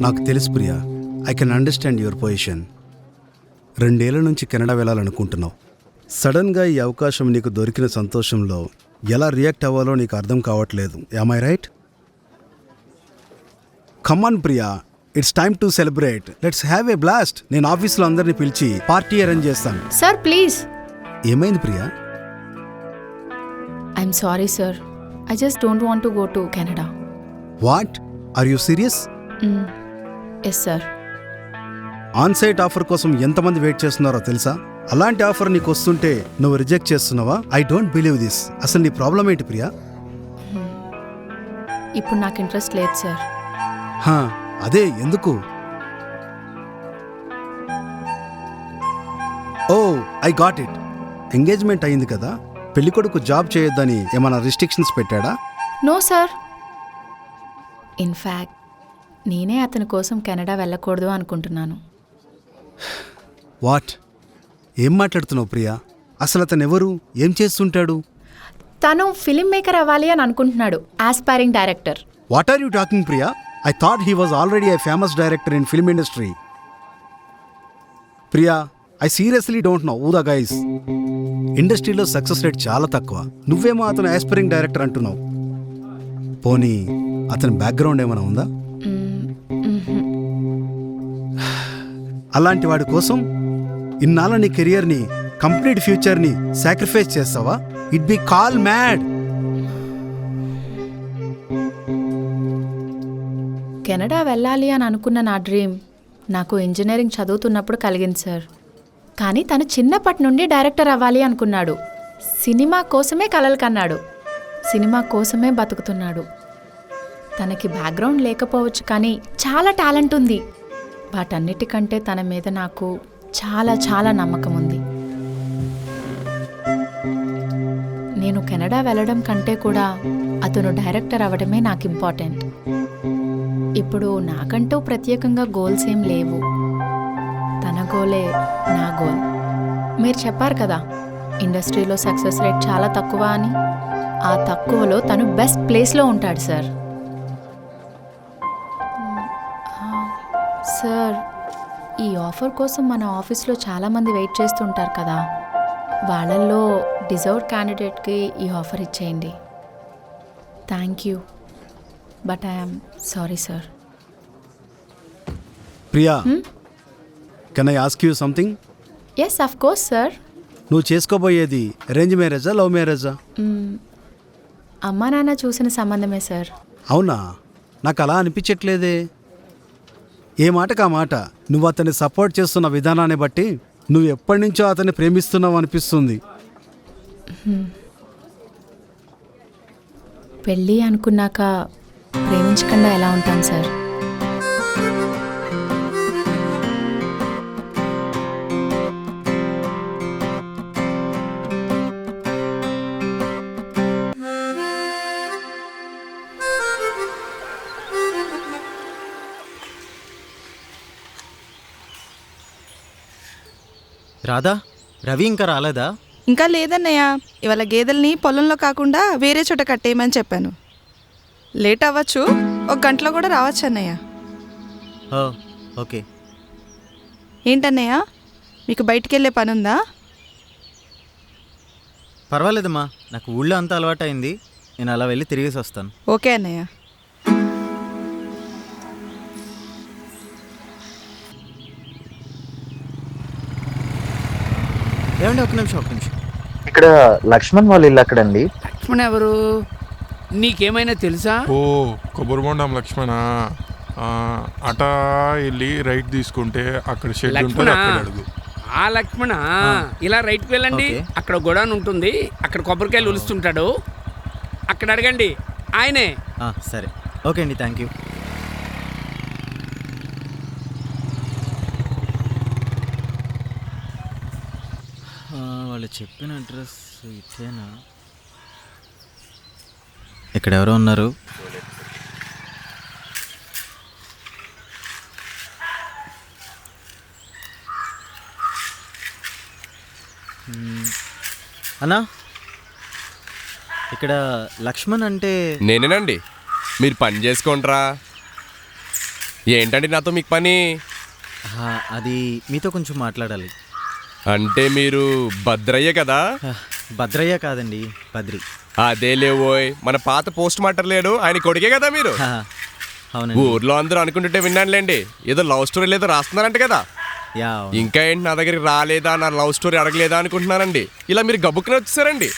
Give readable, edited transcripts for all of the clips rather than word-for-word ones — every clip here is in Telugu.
నాకు తెలుసు Priya, I can understand your position. 2 ఏళ్ల నుంచి కెనడా వెళ్ళాలనుకుంటున్నావు. సడన్గా ఈ అవకాశం నీకు దొరికిన సంతోషంలో ఎలా రియాక్ట్ అవ్వాలో నీకు అర్థం కావట్లేదు. Am I right? Come on Priya, it's time to celebrate. Let's have a blast. నేను ఆఫీస్లో అందరినీ పిలిచి పార్టీ అరేంజ్ చేస్తాను. Sir please. ఏమైంది Priya? I'm sorry sir, I just don't want to go to Canada. What? Are you serious? Yes sir. Onsite offer కోసం ఎంతమంది వెయిట్ చేస్తున్నారో తెలుసా? అలాంటి ఆఫర్ నీకు వస్తుంటే నువ్వు రిజెక్ట్ చేస్తున్నావా? I don't believe this. అసలు నీ ప్రాబ్లం ఏంటి ప్రియా? ఇప్పుడు నాకు ఇంట్రెస్ట్ లేదు సార్. అదే ఎందుకు? ఓ ఐ గాట్ ఇట్. ఎంగేజ్మెంట్ అయింది కదా, పెళ్ళికొడుకు జాబ్ చేయొద్దని ఏమైనా రిస్ట్రిక్షన్స్ పెట్టాడా? No sir. ఇన్ఫ్యాక్ట్ నేనే అతని కోసం కెనడా వెళ్ళకూడదు అనుకుంటున్నాను. వాట్? ఏం మాట్లాడుతున్నావు ప్రియా? అసలు అతను ఎవరు? ఏం చేస్తుంటాడు? తను ఫిలిం మేకర్ అవ్వాలి అని అనుకుంటున్నాడు, aspiring director. What are you talking Priya? I thought he was already a famous director in film industry. Priya, I seriously don't know who the guys. ఇండస్ట్రీలో సక్సెస్ రేట్ చాలా తక్కువ. నువ్వేమో అతను ఆస్పైరింగ్ డైరెక్టర్ అంటున్నావు. పోనీ అతని బ్యాక్గ్రౌండ్ ఏమైనా ఉందా? అలాంటి వాడి కోసం ఇన్నాళ్ళ నీ కెరియర్ని, కంప్లీట్ ఫ్యూచర్ని సాక్రిఫైస్ చేస్తావా? It be call mad. Canada వెళ్ళాలి అని అనుకున్న నా డ్రీమ్ నాకు ఇంజనీరింగ్ చదువుతున్నప్పుడు కలిగింది సార్. కానీ తను చిన్నప్పటి నుండి డైరెక్టర్ అవ్వాలి అనుకున్నాడు. సినిమా కోసమే కలలు కన్నాడు, సినిమా కోసమే బతుకుతున్నాడు. తనకి బ్యాక్గ్రౌండ్ లేకపోవచ్చు, కానీ చాలా టాలెంట్ ఉంది. వాటన్నిటికంటే తన మీద నాకు చాలా చాలా నమ్మకం ఉంది. నేను కెనడా వెళ్ళడం కంటే కూడా అతను డైరెక్టర్ అవ్వడమే నాకు ఇంపార్టెంట్. ఇప్పుడు నాకంటూ ప్రత్యేకంగా గోల్స్ ఏం లేవు. తన గోలే నా గోల్. మీరు చెప్పారు కదా, ఇండస్ట్రీలో సక్సెస్ రేట్ చాలా తక్కువ అని. ఆ తక్కువలో తను బెస్ట్ ప్లేస్లో ఉంటాడు సార్. సార్, ఈ ఆఫర్ కోసం మన ఆఫీస్లో చాలామంది వెయిట్ చేస్తుంటారు కదా, వాళ్ళల్లో డిజర్వ్ క్యాండిడేట్కి ఈ ఆఫర్ ఇచ్చేయండి. Thank you, but I'm sorry sir. Priya, can I ask you something? Yes, of course sir. నువ్వు చేసుకోబోయేది అరేంజ్ మ్యారేజా, లవ్ మ్యారేజా? అమ్మా నాన్న చూసిన సంబంధమే సార్. అవునా? నాకు అలా అనిపించట్లేదే. ఏ మాటకా మాట నువ్వు అతన్ని సపోర్ట్ చేస్తున్న విధానాన్ని బట్టి నువ్వు ఎప్పటి నుంచో అతన్ని ప్రేమిస్తున్నావు అనిపిస్తుంది. పెళ్ళి అనుకున్నాక ప్రేమించకుండా ఎలా ఉంటాం సార్? రాధా, రవి ఇంకా రాలేదా? ఇంకా లేదన్నయ్య. ఇవాళ గేదెల్ని పొలంలో కాకుండా వేరే చోట కట్టేయమని చెప్పాను. లేట్ అవ్వచ్చు, 1 గంటలో కూడా రావచ్చు అన్నయ్య. ఓకే. ఏంటన్నయ్య, మీకు బయటికి వెళ్ళే పని ఉందా? పర్వాలేదమ్మా, నాకు ఊళ్ళో అంతా అలవాటైంది. నేను అలా వెళ్ళి తిరిగేసి వస్తాను. ఓకే అన్నయ్య. ఏమండి, ఒక నిమిషం. ఇక్కడ లక్ష్మణ్ వాళ్ళ ఇల్లు అక్కడండి. లక్ష్మణ్ ఎవరు? నీకేమైనా తెలుసా? ఓ, కొబ్బరిబొండం లక్ష్మణ. అట వెళ్ళి రైట్ తీసుకుంటే అక్కడ షెడ్ ఉంటుంది, అక్కడ అడుగు. ఆ లక్ష్మణ, ఇలా రైట్కి వెళ్ళండి. అక్కడ గొడవన్ ఉంటుంది, అక్కడ కొబ్బరికాయలు ఉలుస్తుంటాడు, అక్కడ అడగండి, ఆయనే. సరే, ఓకే అండి, థ్యాంక్ యూ. వాళ్ళు చెప్పిన అడ్రస్ ఇదేనా? ఇక్కడ ఎవరో ఉన్నారు. అన్నా, ఇక్కడ లక్ష్మణ్ అంటే నేనేనండి. మీరు పని చేసుకోండిరా. ఏంటండి నాతో మీకు పని? అది మీతో కొంచెం మాట్లాడాలి. అంటే మీరు భద్రయ్య కదా? భద్రయ్య కాదండి, బద్రి. అదే లేవోయ్, మన పాత పోస్ట్ మాస్టర్ లేడు, ఆయన కొడుకే కదా మీరు? అవునండి. ఊర్లో అందరూ అనుకుంటుంటే విన్నానులేండి, ఏదో లవ్ స్టోరీ లేదో రాస్తున్నారంట కదా. యా. ఇంకా ఏంటి నా దగ్గరికి రాలేదా, నా లవ్ స్టోరీ అడగలేదా అనుకుంటున్నారండి. ఇలా మీరు గబుక్కునే వచ్చేసారండి.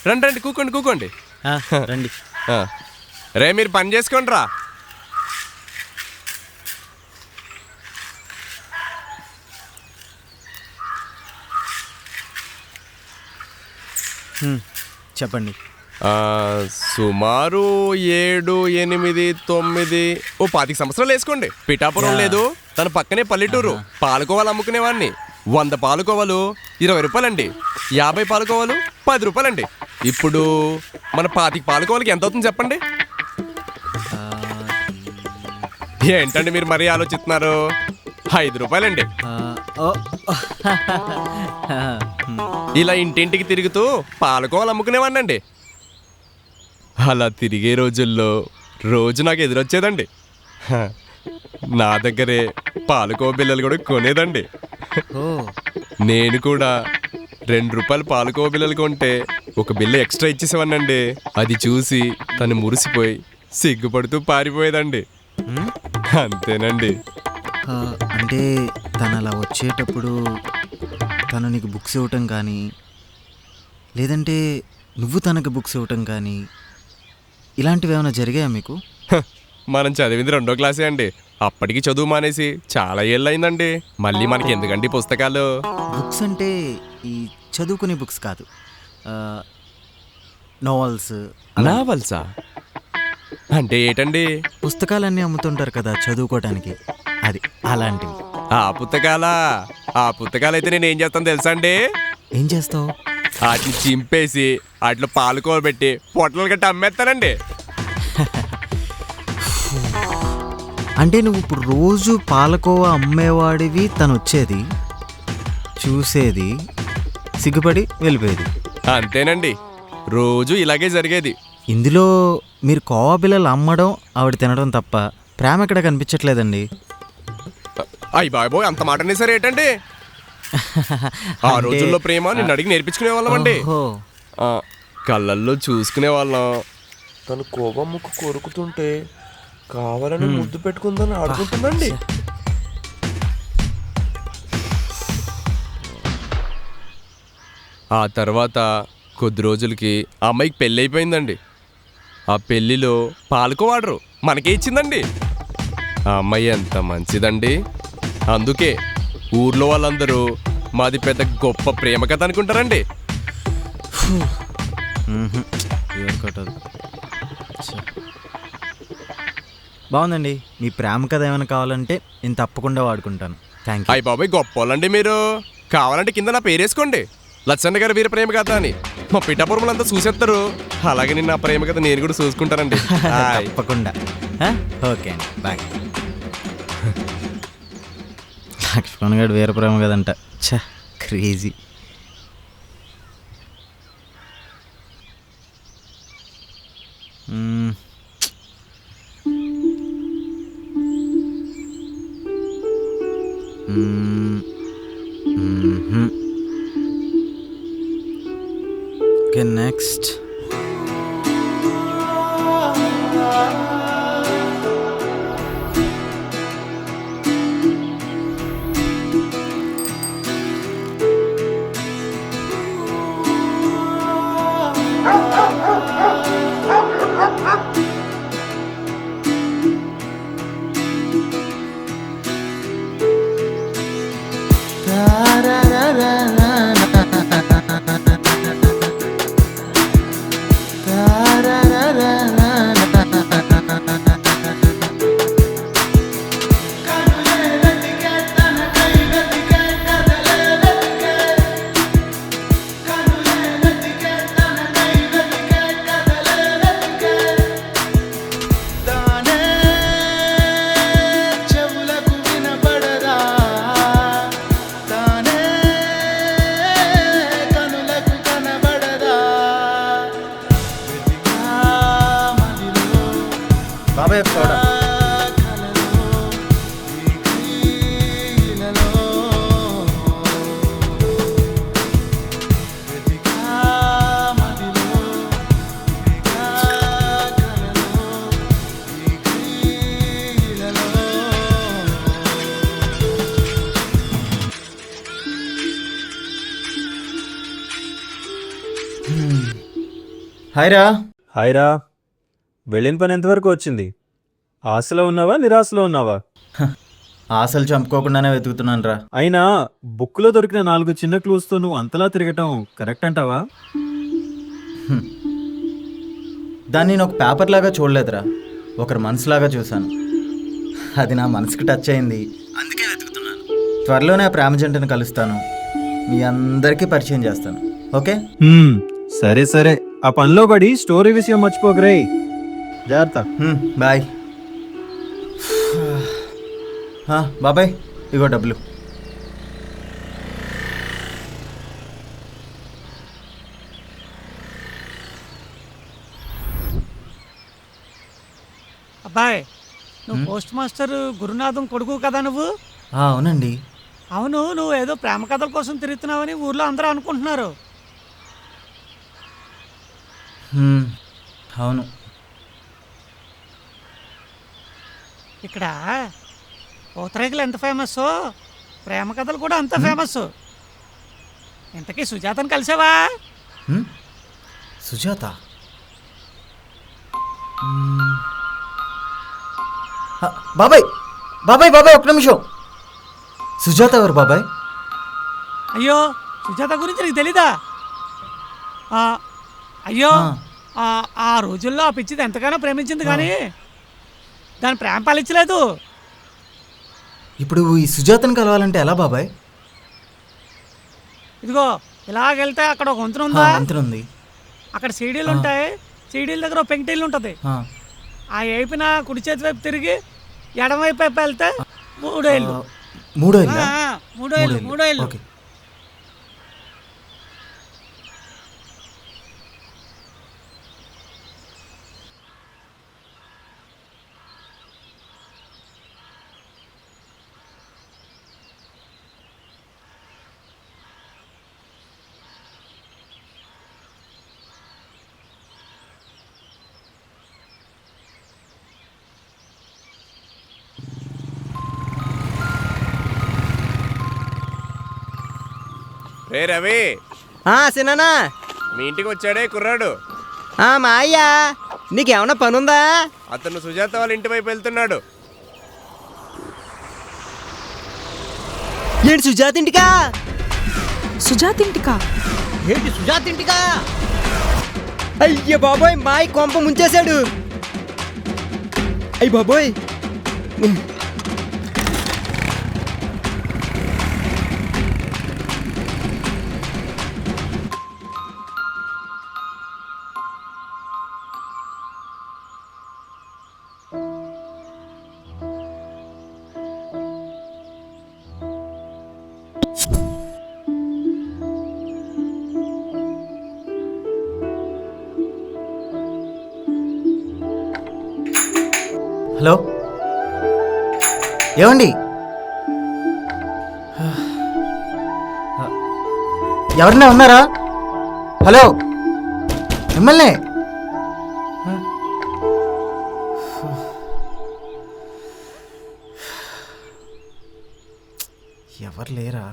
రండి రండి, కూకోండి కూకోండి. రండి. రే మీరు పని చేసుకోండి రా. చెప్పండి. సుమారు 7, 8, 9 ఓ 25 సంవత్సరాలు వేసుకోండి. పిఠాపురం లేదు, తన పక్కనే పల్లెటూరు. పాలకోవాలు అమ్ముకునేవాడిని. 100 పాలకోవాలు 20 రూపాయలండి, 50 పాలకోవాలు 10 రూపాయలండి. ఇప్పుడు మన 25 పాలకోవాలకి ఎంత అవుతుంది చెప్పండి? ఏంటండి మీరు మరీ ఆలోచిస్తున్నారు? 5 రూపాయలండి. ఇలా ఇంటింటికి తిరుగుతూ పాలకోవాలు అమ్ముకునేవాడినండి. అలా తిరిగే రోజుల్లో రోజు నాకు ఎదురొచ్చేదండి. నా దగ్గరే పాలకోవ బిళ్ళలు కూడా కొనేదండి. నేను కూడా 2 రూపాయలు పాలకోవ బిళ్ళలు కొంటే 1 బిల్ల ఎక్స్ట్రా ఇచ్చేసేవాడినండి. అది చూసి తను మురిసిపోయి సిగ్గుపడుతూ పారిపోయేదండి. అంతేనండి. అంటే తను అలా వచ్చేటప్పుడు తను నీకు బుక్స్ ఇవ్వటం కానీ, లేదంటే నువ్వు తనకు బుక్స్ ఇవ్వటం కానీ, ఇలాంటివి ఏమైనా జరిగాయా మీకు? మనం చదివింది 2వ క్లాసే అండి. అప్పటికి చదువు మానేసి చాలా ఏళ్ళు అయిందండి. మళ్ళీ మనకి ఎందుకండి పుస్తకాలు? బుక్స్ అంటే ఈ చదువుకునే బుక్స్ కాదు, నోవెల్స్. నావల్సా అంటే ఏంటండి? పుస్తకాలన్నీ అమ్ముతుంటారు కదా చదువుకోవటానికి, అది అలాంటివి. ఆ పుస్తకాలైతే నేను ఏం చేస్తాను తెలుసా అండి? ఏం చేస్తావు? వాటిని చింపేసి వాటిలో పాలకోవ పెట్టి పొట్టలు గట్టి అమ్మేస్తానండి. అంటే నువ్వు ఇప్పుడు రోజు పాలకోవా అమ్మేవాడివి, తను వచ్చేది చూసేది, సిగ్గుపడి వెళ్ళిపోయేది. అంతేనండి, రోజు ఇలాగే జరిగేది. ఇందులో మీరు కోవా బిళ్ళలు అమ్మడం, ఆవిడ తినడం తప్ప ప్రేమ ఎక్కడ కనిపించట్లేదండి. అయ్యి బాబోయ్, అంత మాట అనేసారు ఏంటండి? ఆ రోజుల్లో ప్రేమ నిన్ను అడిగి నేర్పించుకునే వాళ్ళం అండి. కళ్ళల్లో చూసుకునే వాళ్ళం. తను కోవమ్మకు కొరుకుతుంటే కావాలని ముద్దు పెట్టుకుందని ఆడుకుంటుందండి. ఆ తర్వాత కొద్ది రోజులకి ఆ అమ్మాయికి పెళ్ళి అయిపోయిందండి. ఆ పెళ్ళిలో పాలకోవాడరు మనకే ఇచ్చిందండి. ఆ అమ్మాయి ఎంత మంచిదండి. అందుకే ఊర్లో వాళ్ళందరూ మాది పెద్ద గొప్ప ప్రేమ కథ అనుకుంటారండి. బాగుందండి. మీ ప్రేమ కథ ఏమైనా కావాలంటే నేను తప్పకుండా వాడుకుంటాను. Thank you. అయ్య బాబాయ్, గొప్ప వాళ్ళండి మీరు. కావాలంటే కింద నా పేరేసుకోండి, లచ్చన్న గారు వీర ప్రేమ కథ అని. మా పిఠాపురములంతా చూసేస్తారు. అలాగే నేను నా ప్రేమ కథ నేను కూడా చూసుకుంటానండి. తప్పకుండా. ఓకే అండి, బాయ్. లక్ష్మణ్ గారు వీర ప్రేమ కదంట. ఛ, క్రేజీ. Okay, next. బాబాయ్, హాయ్ రా. హాయ్రా, వెళ్ళిన పని ఎంతవరకు వచ్చింది? ఆశలో ఉన్నావా నిరాశలో ఉన్నావా? ఆశలు చంపుకోకుండానే వెతుకుతున్నాను రా. అయినా బుక్లో దొరికిన 4 చిన్న క్లూస్తో నువ్వు అంతలా తిరగటం కరెక్ట్ అంటావా? దాన్ని నేను ఒక పేపర్ లాగా చూడలేదురా, ఒకరి మనసులాగా చూశాను. అది నా మనసుకి టచ్ అయింది, అందుకే వెతుకుతున్నాను. త్వరలోనే ఆ ప్రేమ జంటను కలుస్తాను, మీ అందరికీ పరిచయం చేస్తాను. ఓకే? సరే సరే, ఆ పనిలో పడి స్టోరీ విషయం మర్చిపోకరే. జాగ్రత్త. బాయ్. బాబాయ్, ఇగో డబ్బులు. అబ్బాయ్, నువ్వు పోస్ట్ మాస్టర్ గురునాథం కొడుకు కదా నువ్వు? అవునండి. అవును, నువ్వు ఏదో ప్రేమ కథల కోసం తిరుగుతున్నావని ఊర్లో అందరూ అనుకుంటున్నారు. అవును. ఇక్కడ పూతరేకులు ఎంత ఫేమస్, ప్రేమ కథలు కూడా అంత ఫేమస్. ఇంతకీ సుజాతను కలిసావా? సుజాత? బాబాయ్ బాబాయ్ బాబాయ్, ఒక్క నిమిషం. సుజాత ఎవరు బాబాయ్? అయ్యో, సుజాత గురించి నీకు తెలీదా? అయ్యో, ఆ రోజుల్లో ఆ పిచ్చిది ఎంతగానో ప్రేమించింది కానీ దాని ప్రేమ పాలించలేదు. ఇప్పుడు ఈ సుజాతను కలవాలంటే ఎలా బాబాయ్? ఇదిగో ఇలాగెళ్తే అక్కడ ఒక వంతెన ఉందా? వంతెన ఉంది. అక్కడ సీడీలు ఉంటాయి, సీడీల దగ్గర ఒక పెంకిటీలు ఉంటుంది. ఆ వైపున కుడి చేతి వైపు తిరిగి ఎడమ వైపు వెళ్తే 3 ఏళ్ళు. 3 ఏళ్ళా? 3 ఏళ్ళు, 3 ఏళ్ళు. ఓకే. రే రవి, సినానా, మీ ఇంటికి వచ్చాడే కుర్రాడు. మా అయ్యా, నీకేమన్నా పనుందా? అతను సుజాత వాళ్ళ ఇంటి వైపు వెళ్తున్నాడు. ఏంటి సుజాత ఇంటికా? సుజాత ఇంటికా? ఏంటి సుజాత ఇంటికా? అయ్య బాబోయ్, మాయి కొంప ముంచేశాడు. అయ్య బాబోయ్. హలో, ఏమండి? ఎవరన్నా ఉన్నారా? హలో, మిమ్మల్ని. ఎవరు లేరా?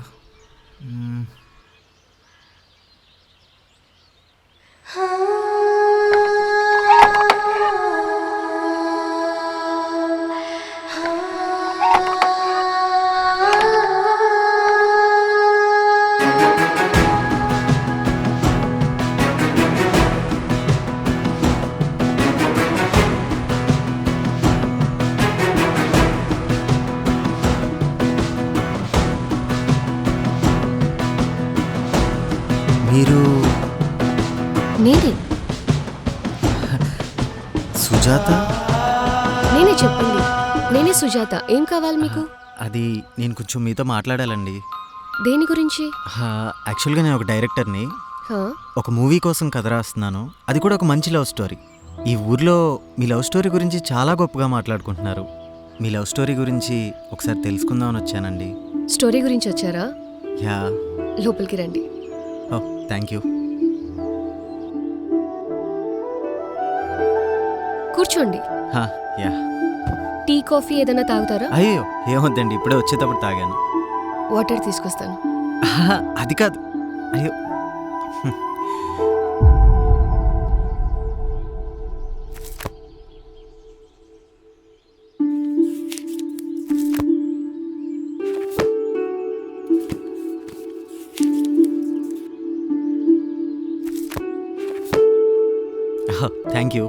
మీరు నేనే. సుజాత? నేనే, చెప్పండి. నేనే సుజాత. ఏం కావాలి మీకు? అది నేను కొంచెం మీతో మాట్లాడాలండి. దేని గురించి? యాక్చువల్గా నేను ఒక డైరెక్టర్ని. హా? ఒక మూవీ కోసం కథ రాస్తున్నాను, అది కూడా ఒక మంచి లవ్ స్టోరీ. ఈ ఊర్లో మీ లవ్ స్టోరీ గురించి చాలా గొప్పగా మాట్లాడుకుంటున్నారు. మీ లవ్ స్టోరీ గురించి ఒకసారి తెలుసుకుందామని వచ్చానండి. స్టోరీ గురించి వచ్చారా? యా. లోపలికి రండి. ఓ, థ్యాంక్ యూ. కూర్చోండి. యా. టీ, కాఫీ ఏదైనా తాగుతారా? అయ్యో, ఏమొద్దండి, ఇప్పుడే వచ్చేటప్పుడు తాగాను. వాటర్ తీసుకొస్తాను. అది కాదు. అయ్యో, thank you.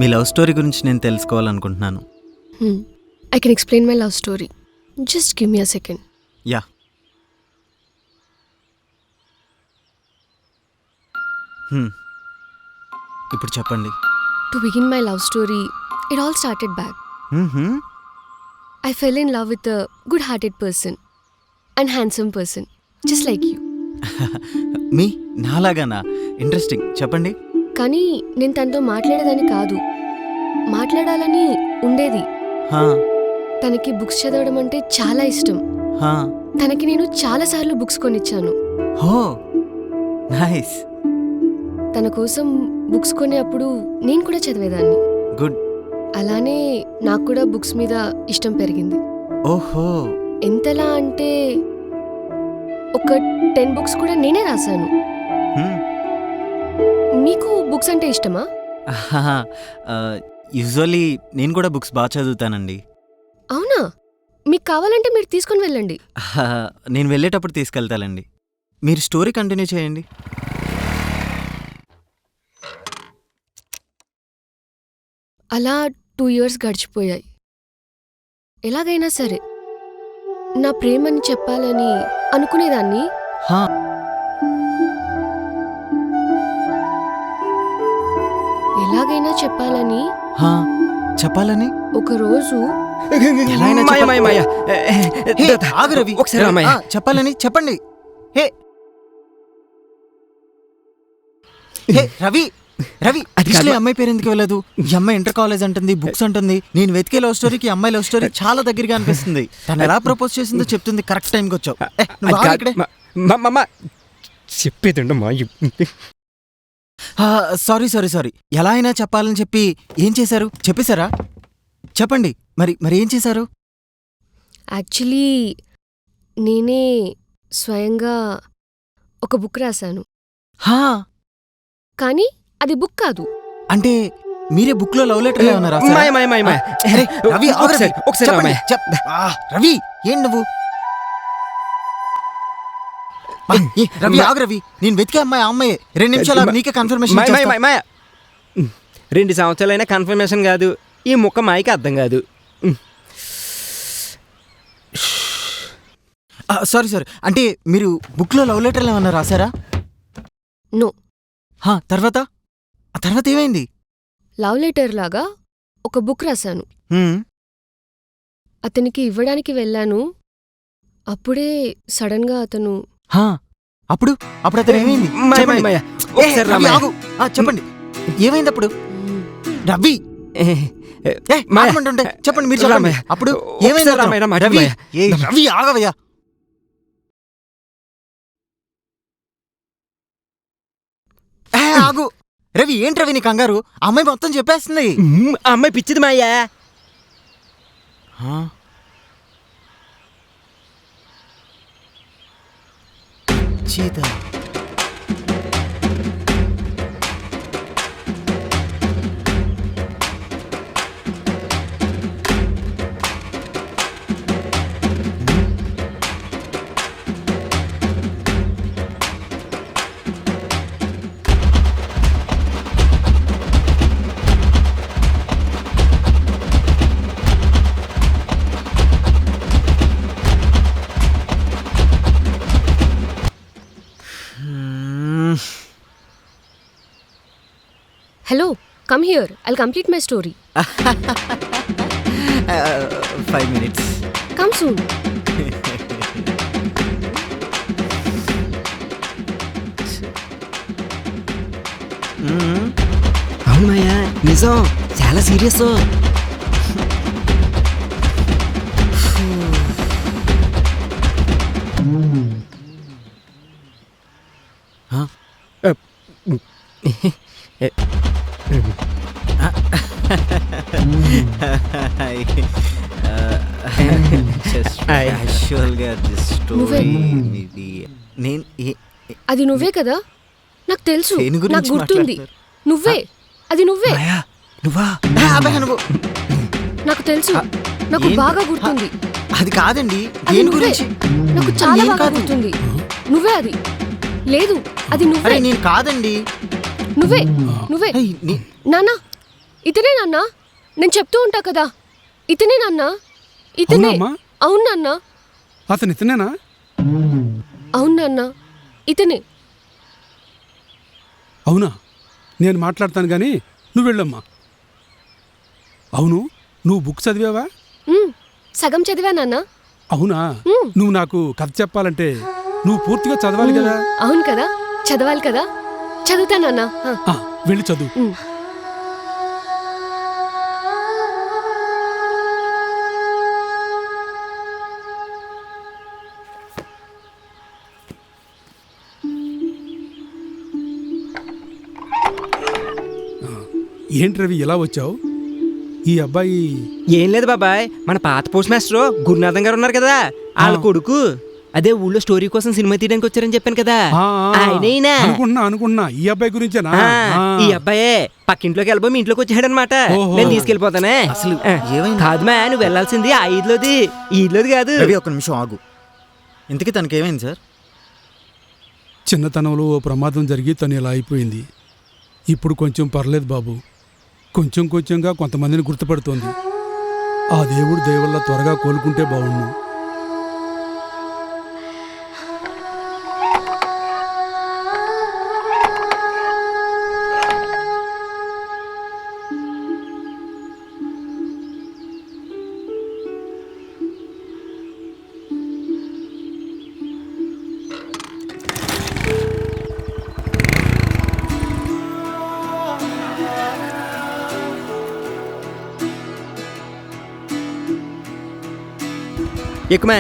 Me love story గురించి నేను తెలుసుకోవాలనుకుంటున్నాను. I can explain my love story. Just give me a second. Yeah. ఇప్పుడు చెప్పండి. To begin my love story, it all started back. I fell in love with a good-hearted person and handsome person, just like you. మీ నాలాగానా? ఇంట్రెస్టింగ్, చెప్పండి. కానీ నేను తనతో మాట్లాడేదాన్ని కాదు, మాట్లాడాలని ఉండేది. తనకి బుక్స్ చదవడం అంటే చాలా ఇష్టం. తనకి నేను చాలాసార్లు బుక్స్ కొనిచ్చాను. నైస్. తన కోసం బుక్స్ కొనేప్పుడు నేను కూడా చదివేదాన్ని. గుడ్. అలానే నాకు కూడా బుక్స్ మీద ఇష్టం పెరిగింది. ఓహో. ఎంతలా అంటే ఒక 10 బుక్స్ కూడా నేనే రాశాను. మీకు బుక్స్ అంటే ఇష్టమా? యూజువల్లీ నేను కూడా బుక్స్ బాగా చదువుతానండి. అవునా? మీకు కావాలంటే మీరు తీసుకొని వెళ్ళండి. నేను వెళ్ళేటప్పుడు తీసుకెళ్తానండి. మీరు స్టోరీ కంటిన్యూ చేయండి. అలా 2 years గడిచిపోయాయి. ఎలాగైనా సరే నా ప్రేమని చెప్పాలని అనుకునేదాన్ని. ఎలాగైనా చెప్పాలని ఒకరోజు చెప్పాలని చెప్పండి. రవి రవి అసలు అమ్మాయి పేరు ఎందుకు వెళ్ళదు? ఈ అమ్మాయి ఇంటర్ కాలేజ్ అంటుంది, బుక్స్ అంటుంది. నేను వెతికే లవ్ స్టోరీకి అమ్మాయి లవ్ స్టోరీ చాలా దగ్గరగా అనిపిస్తుంది. తను ఎలా ప్రపోజ్ చేసిందో చెప్తుంది. కరెక్ట్ టైంకి వచ్చావు. చెప్పేదండమ్మా. Sorry sorry sorry. ఎలా అయినా చెప్పాలని చెప్పి ఏం చేశారు? చెప్పేశారా? చెప్పండి. మరి ఏం చేశారు? యాక్చువల్లీ నేనే స్వయంగా ఒక బుక్ రాశాను. కానీ అది బుక్ కాదు. అంటే మీరే బుక్ లో లవ్ లెటర్ ఏమన్నా రాశారా? రవి రవి ఏం నువ్వు? రవి ఆగు రవి. నేను వెతికే అమ్మాయి అమ్మాయి. 2 నిమిషాలు నీకే కన్ఫర్మేషన్. 2 సంవత్సరాలైనా కన్ఫర్మేషన్ కాదు. ఈ ముక్క మాయకి అర్థం కాదు. Sorry sorry. అంటే మీరు బుక్ లో లవ్ లెటర్లు ఏమన్నా రాశారా? నో. తర్వాత ఏమైంది? లవ్ లెటర్ లాగా ఒక బుక్ రాశాను. అతనికి ఇవ్వడానికి వెళ్ళాను. అప్పుడే సడన్ గా అతను అప్పుడు అతను ఏమైంది? చెప్పండి ఏమైంది అప్పుడు? రవి చెప్పండి మీరు చెప్పండి. అప్పుడు ఏమైంది? రవి ఆగవయ్యా. ఆగు రవి. ఏంటి రవి నీ కంగారు? అమ్మాయి మొత్తం చెప్పేస్తుంది. అమ్మాయి పిచ్చిది మాయా. చీత Hello, come here. I'll complete my story. 5 minutes. Come soon. అవును మాయా, నిజం. చాలా సీరియస్. అది నువ్వే కదా? నాకు తెలుసు, నాకు గుర్తుంది. నువ్వే, అది నువ్వే. నువ్వా? నాకు తెలుసు. నాకు ఏంటి? బాగా గుర్తుంది. అది కాదండి, అది దేని నువ్వే. గురించి? నాకు చాలా నేను బాగా కాదు. గుర్తుంది. నువ్వే అది. లేదు, అది అరే నువ్వే. నేను కాదండి. నువ్వే నువ్వే. ఏయ్, నాన్న, ఇతనే నాన్న. నేను చెప్తూ ఉంటా కదా, ఇతనే నాన్న. ఇతనే. అవునమ్మా? అవును నాన్న. అతను ఇతనేనా? అవును నాన్న, ఇతనే. అవునా? నేను మాట్లాడతాను కానీ నువ్వు వెళ్ళమ్మా. అవును, నువ్వు బుక్ చదివావా? సగం చదివా నాన్న. అవునా? మ్మ్. నువ్వు నాకు కథ చెప్పాలంటే నువ్వు పూర్తిగా చదవాలి కదా. అవును కదా, చదవాలి కదా. చదువుతా నాన్న. ఆ, వెళ్ళి చదువు. ఏంటి రవి ఇలా వచ్చావు? ఈ అబ్బాయి ఏం లేదు బాబాయ్, మన పాత పోస్ట్ మాస్టర్ గురునాథం గారు ఉన్నారు కదా, వాళ్ళ కొడుకు. అదే ఊళ్ళో స్టోరీ కోసం సినిమా తీయడానికి వచ్చారని చెప్పాను కదా, ఆయనేనా. అనుకుంటున్నా ఈ అబ్బాయి గురించేనా? ఈ అబ్బాయే పక్కింట్లోకి వెళ్ళబో మీ ఇంట్లోకి వచ్చాడు అనమాట. ఓహో. నేను తీసుకెళ్ళిపోతానే. అసలు ఏమైంది? కాదుమా, నువ్వు వెళ్ళాల్సింది ఆ ఈద్లోది, ఈ ఈద్లోది కాదు. రవి ఒక్క నిమిషం ఆగు. ఇంతకీ తనకేమైంది సార్? చిన్నతనంలో ఓ ప్రమాదం జరిగి తను ఇలా అయిపోయింది. ఇప్పుడు కొంచెం పర్లేదు బాబు. కొంచెం కొంచెంగా కొంతమందిని గుర్తుపడుతోంది. ఆ దేవుడు దయ వల్ల త్వరగా కోలుకుంటే బాగుండు. ఎక్కుమే.